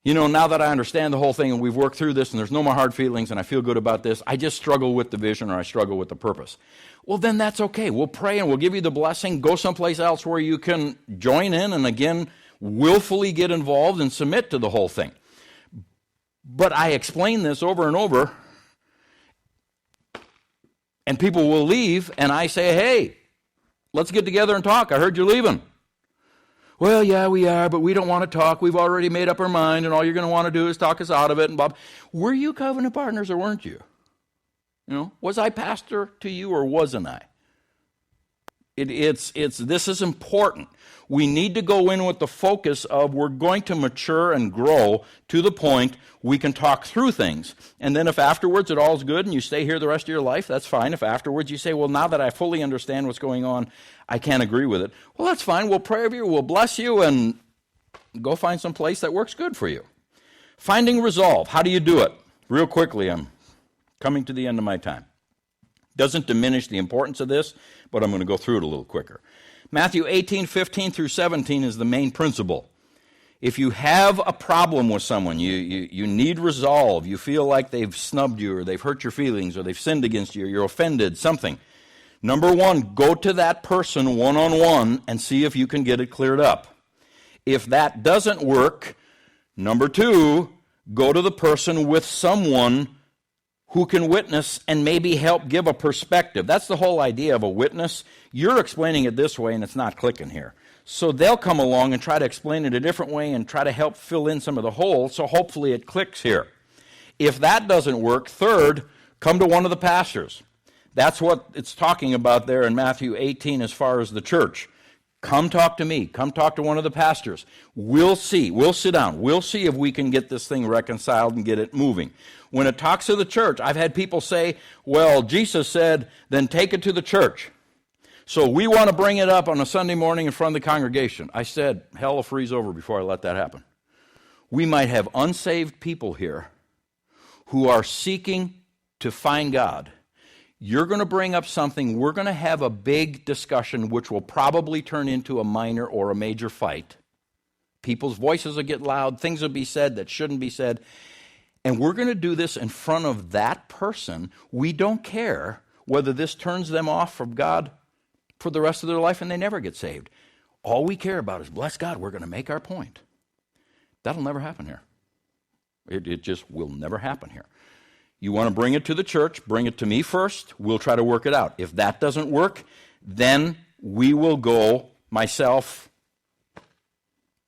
you know, now that I understand the whole thing and we've worked through this and there's no more hard feelings and I feel good about this, I just struggle with the vision or I struggle with the purpose. Well, then that's okay. We'll pray and we'll give you the blessing. Go someplace else where you can join in and again, willfully get involved and submit to the whole thing. But I explain this over and over, and people will leave, and I say, hey, let's get together and talk. I heard you're leaving. Well, yeah, we are, but we don't want to talk. We've already made up our mind, and all you're going to want to do is talk us out of it. And Bob, were you covenant partners or weren't you? You know, was I pastor to you or wasn't I? This is important. We need to go in with the focus of we're going to mature and grow to the point we can talk through things. And then if afterwards it all's good and you stay here the rest of your life, that's fine. If afterwards you say, well, now that I fully understand what's going on, I can't agree with it. Well, that's fine. We'll pray over you, we'll bless you, and go find some place that works good for you. Finding resolve. How do you do it? Real quickly, I'm coming to the end of my time. Doesn't diminish the importance of this, but I'm going to go through it a little quicker. Matthew 18:15 through 17 is the main principle. If you have a problem with someone, you need resolve, you feel like they've snubbed you or they've hurt your feelings or they've sinned against you or you're offended, something. Number one, go to that person one-on-one and see if you can get it cleared up. If that doesn't work, number two, go to the person with someone who can witness and maybe help give a perspective. That's the whole idea of a witness. You're explaining it this way and it's not clicking here. So they'll come along and try to explain it a different way and try to help fill in some of the holes, so hopefully it clicks here. If that doesn't work, third, come to one of the pastors. That's what it's talking about there in Matthew 18 as far as the church. Come talk to me. Come talk to one of the pastors. We'll see. We'll sit down. We'll see if we can get this thing reconciled and get it moving. When it talks to the church, I've had people say, well, Jesus said, then take it to the church. So we want to bring it up on a Sunday morning in front of the congregation. I said, hell will freeze over before I let that happen. We might have unsaved people here who are seeking to find God. You're going to bring up something, we're going to have a big discussion which will probably turn into a minor or a major fight. People's voices will get loud, things will be said that shouldn't be said, and we're going to do this in front of that person. We don't care whether this turns them off from God for the rest of their life and they never get saved. All we care about is, bless God, we're going to make our point. That'll never happen here. It just will never happen here. You want to bring it to the church, bring it to me first, we'll try to work it out. If that doesn't work, then we will go, myself,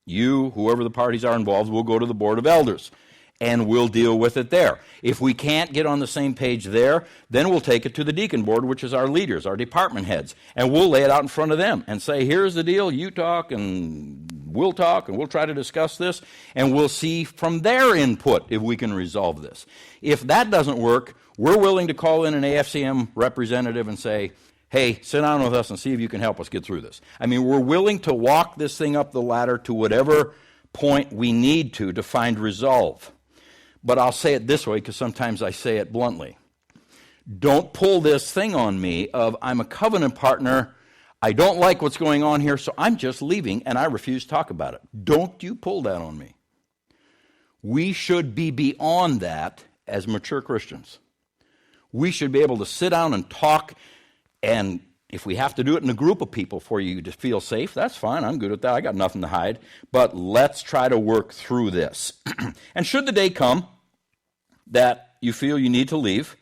you, whoever the parties are involved, we'll go to the Board of Elders, and we'll deal with it there. If we can't get on the same page there, then we'll take it to the deacon board, which is our leaders, our department heads, and we'll lay it out in front of them and say, here's the deal, you talk, and we'll try to discuss this, and we'll see from their input if we can resolve this. If that doesn't work, we're willing to call in an AFCM representative and say, hey, sit down with us and see if you can help us get through this. I mean, we're willing to walk this thing up the ladder to whatever point we need to find resolve. But I'll say it this way because sometimes I say it bluntly. Don't pull this thing on me of I'm a covenant partner, I don't like what's going on here, so I'm just leaving and I refuse to talk about it. Don't you pull that on me. We should be beyond that as mature Christians. We should be able to sit down and talk and If we have to do it in a group of people for you to feel safe, that's fine. I'm good at that. I got nothing to hide. But let's try to work through this. And should the day come that you feel you need to leave,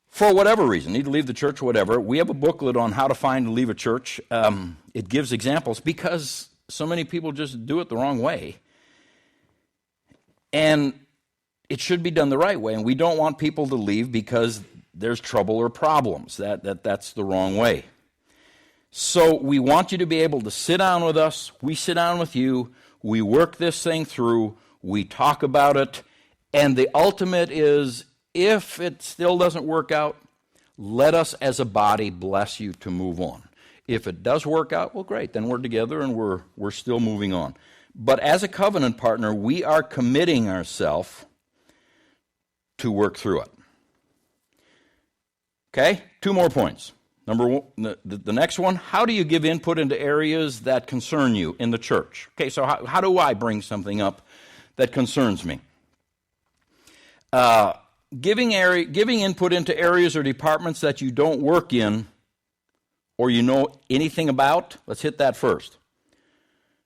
for whatever reason, need to leave the church or whatever, we have a booklet on how to find and leave a church. It gives examples because so many people just do it the wrong way. And it should be done the right way. And we don't want people to leave because there's trouble or problems. That's the wrong way. So we want you to be able to sit down with us. We sit down with you. We work this thing through. We talk about it. And the ultimate is, if it still doesn't work out, let us as a body bless you to move on. If it does work out, well, great. Then we're together and we're still moving on. But as a covenant partner, we are committing ourselves to work through it. Okay, 2 more points. Number one, the next one, how do you give input into areas that concern you in the church? Okay, so how do I bring something up that concerns me? Giving input into areas or departments that you don't work in or you know anything about, let's hit that first.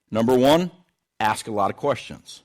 Number 1, ask a lot of questions.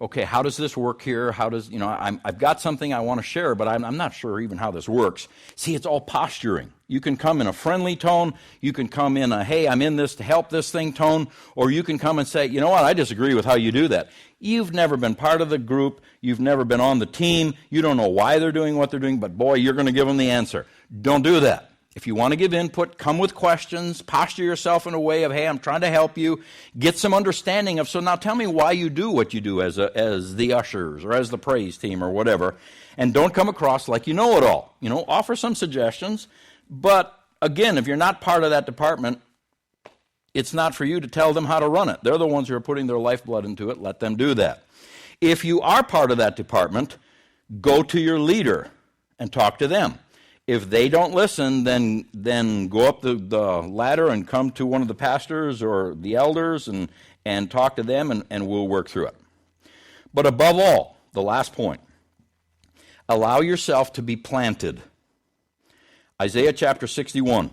Okay, how does this work here? How does, I've got something I want to share, but I'm not sure even how this works. See, it's all posturing. You can come in a friendly tone. You can come in a, hey, I'm in this to help this thing tone. Or you can come and say, you know what, I disagree with how you do that. You've never been part of the group. You've never been on the team. You don't know why they're doing what they're doing, but boy, you're going to give them the answer. Don't do that. If you want to give input, come with questions, posture yourself in a way of, hey, I'm trying to help you, get some understanding of, so now tell me why you do what you do as the ushers or as the praise team or whatever, and don't come across like you know it all. Offer some suggestions, but again, if you're not part of that department, it's not for you to tell them how to run it. They're the ones who are putting their lifeblood into it. Let them do that. If you are part of that department, go to your leader and talk to them. If they don't listen, then go up the ladder and come to one of the pastors or the elders and talk to them, and we'll work through it. But above all, the last point, allow yourself to be planted. Isaiah chapter 61.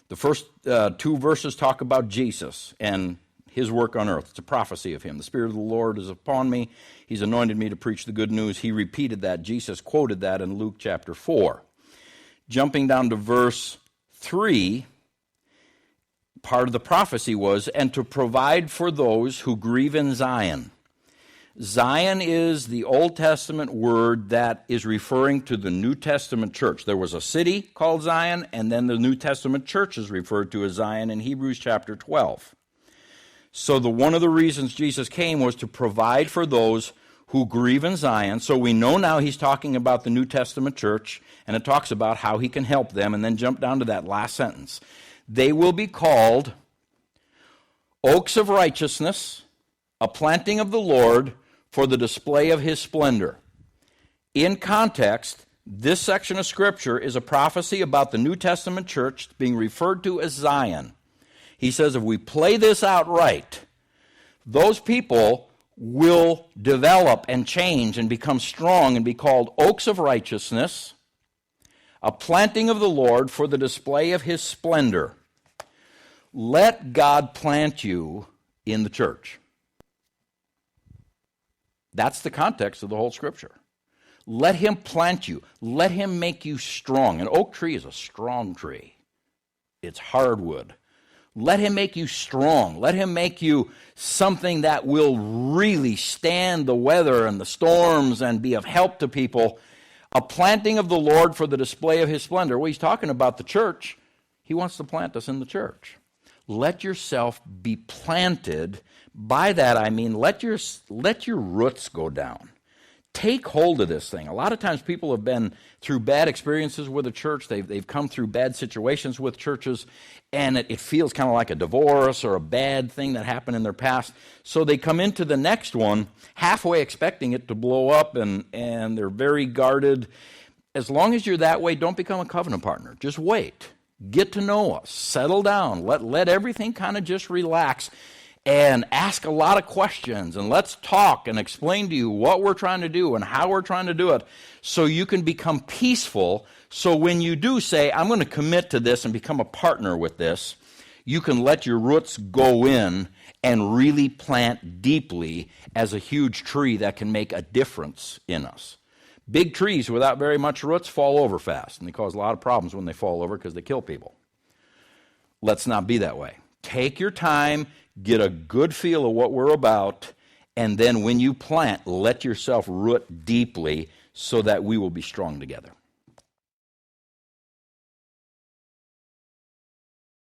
The first 2 verses talk about Jesus and his work on earth. It's a prophecy of him. The Spirit of the Lord is upon me. He's anointed me to preach the good news. He repeated that. Jesus quoted that in Luke chapter 4. Jumping down to verse 3, part of the prophecy was, and to provide for those who grieve in Zion. Zion is the Old Testament word that is referring to the New Testament church. There was a city called Zion, and then the New Testament church is referred to as Zion in Hebrews chapter 12. So one of the reasons Jesus came was to provide for those who grieve in Zion. So we know now he's talking about the New Testament church, and it talks about how he can help them, and then jump down to that last sentence. They will be called oaks of righteousness, a planting of the Lord for the display of his splendor. In context, this section of Scripture is a prophecy about the New Testament church being referred to as Zion. He says if we play this out right, those people will develop and change and become strong and be called oaks of righteousness, a planting of the Lord for the display of his splendor. Let God plant you in the church. That's the context of the whole Scripture. Let him plant you. Let him make you strong. An oak tree is a strong tree. It's hardwood. Let him make you strong. Let him make you something that will really stand the weather and the storms and be of help to people. A planting of the Lord for the display of his splendor. Well, he's talking about the church. He wants to plant us in the church. Let yourself be planted. By that I mean let your roots go down. Take hold of this thing. A lot of times people have been through bad experiences with a church. They've come through bad situations with churches, and it feels kind of like a divorce or a bad thing that happened in their past. So they come into the next one halfway expecting it to blow up, and they're very guarded. As long as you're that way, don't become a covenant partner. Just wait. Get to know us. Settle down. Let everything kind of just relax. and ask a lot of questions, and let's talk and explain to you what we're trying to do and how we're trying to do it so you can become peaceful. So when you do say, I'm going to commit to this and become a partner with this, you can let your roots go in and really plant deeply as a huge tree that can make a difference in us. Big trees without very much roots fall over fast, and they cause a lot of problems when they fall over because they kill people. Let's not be that way. Take your time, get a good feel of what we're about, and then when you plant, let yourself root deeply so that we will be strong together.